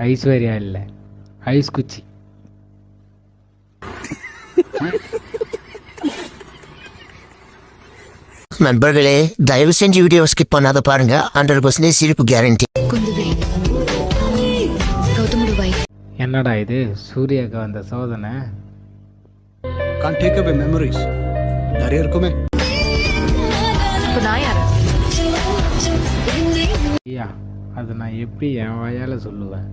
ஐஸ்வர்யா இல்ல, ஐஸ் குச்சி. நண்பர்களே, தயவு செஞ்சு வீடியோ ஸ்கிப் பண்ணாத பாருங்க. 100% சிரிப்பு கேரண்டி. என்னடா இது, சூர்யாக்கு வந்த சோதனை. Can't take away memories. நிறைய இருக்குமே. ஐயா, அதை நான் எப்படி என் வாயால சொல்லுவேன்?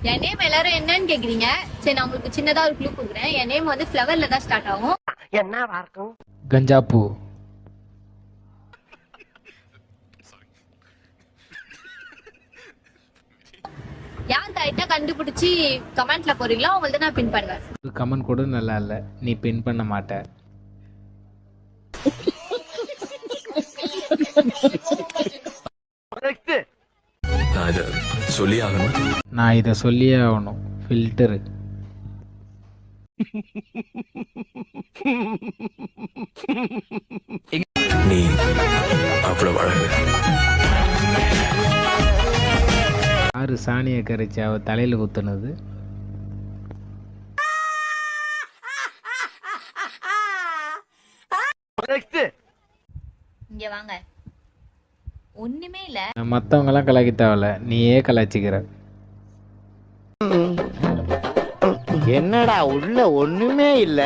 என் நேம் எல்லாரும் என்னன்னு கேக்குறீங்க. சரி, நான் உங்களுக்கு சின்னதா ஒரு க்ளூ கொடுக்குறேன். என் நேம் வந்து ஃப்ளவர்ல தான் ஸ்டார்ட் ஆகும். என்னவா இருக்கும்? கஞ்சா பூ. யார் கரெக்டா கண்டுபிடிச்சி கமெண்ட்ல போறீங்களோ அவங்கள்ட்ட நான் பின் பண்ணுவேன். கமெண்ட் கூட நல்லா இல்ல, நீ பின் பண்ண மாட்ட. நான் இத சொல்லியே ஆகணும். ஃபில்டர். நீ அவ்வளவு அழகு. யாரு சாணியை கரைச்சி அவ தலையில குத்துனது? இங்க வாங்க. ஒண்ணுமே இல்ல. மத்தவங்க எல்லாம் கலாய்க்க தேவையில்ல, நீயே கலாய்ச்சிக்கிற. என்னடா உள்ள ஒண்ணுமே இல்ல.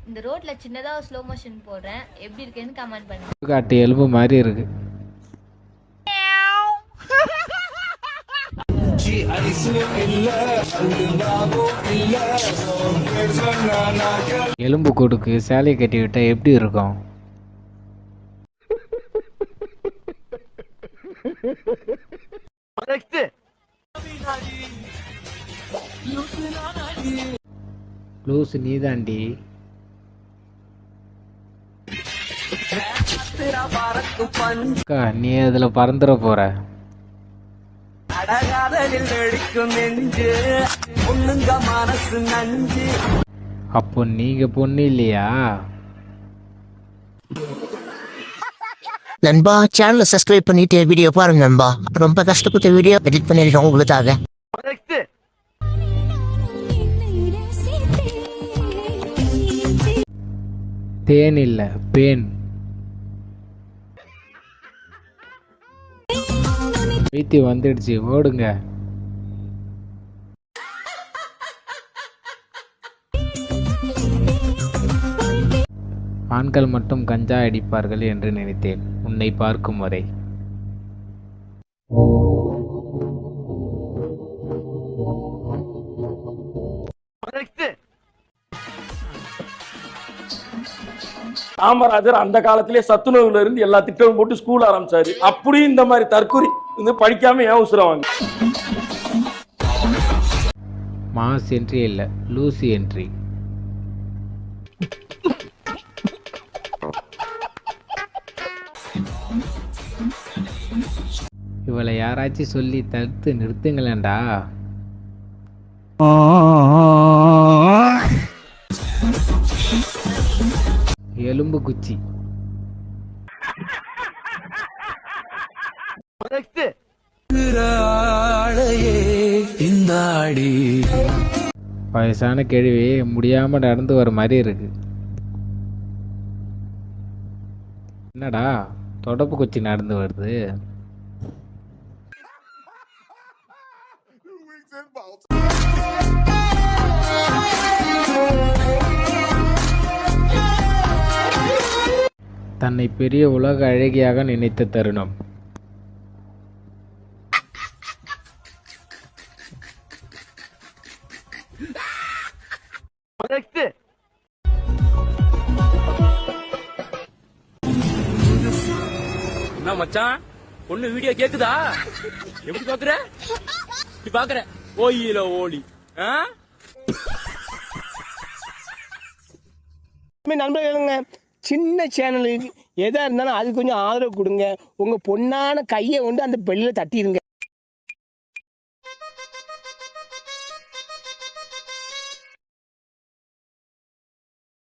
இந்த ரோட்ல சின்னதா ஸ்லோ மோஷன் போடுறேன், எப்படி இருக்குன்னு கமெண்ட் பண்ணுங்க. காட்டு எலும்பு மாதிரி இருக்கு. எலும்பு கொடுக்கு சேலையை கட்டி விட்டா எப்படி இருக்கும்? லூசு நீதாண்டி. நீ அதுல பறந்துட போற. அப்போ நீங்க பொண்ணு இல்லையா? நண்பா, சேனலை சப்ஸ்கிரைப் பண்ணிட்டு வீடியோ பாருங்க நண்பா. ரொம்ப கஷ்டப்பட்ட வீடியோ எடிட் பண்ணிருக்கோம் உங்களுக்காக. தேன் இல்ல, பேன். வீத்தி வந்துடுச்சு, ஓடுங்க. ஆண்கள் மட்டும் கஞ்சா அடிப்பார்கள் என்று நினைத்தேன் உன்னை பார்க்கும் வரை. காமராஜர் அந்த காலத்திலே சத்துணவுல இருந்து எல்லா திட்டமும் போட்டு ஸ்கூல் ஆரம்பிச்சாரு. அப்படியும் இந்த மாதிரி தற்கொலை படிக்காம ஏன் உசுரவாங்க? மாஸ் என்ட்ரி இல்ல, லூசி என்ட்ரி. இவளை யாராச்சும் சொல்லி தடுத்து நிறுத்துங்களேண்டா. எலும்பு குச்சி. வயசான கேள்வி முடியாம நடந்து வர மாதிரி இருக்கு. என்னடா தொடப்பு குச்சி நடந்து வருது? தன்னை பெரிய உலக அழகியாக நினைத்த தருணம். என்ன மச்சான், பொண்ணு வீடியோ கேக்குதா? எப்படி பாக்குற? பாக்குற ஓயில ஓடி. நண்பர்களுங்க, சின்ன சேனலுக்கு எதா இருந்தாலும் அது கொஞ்சம் ஆதரவு கொடுங்க. உங்க பொண்ணான கையை கொண்டு அந்த பெல்லில் தட்டிடுங்க.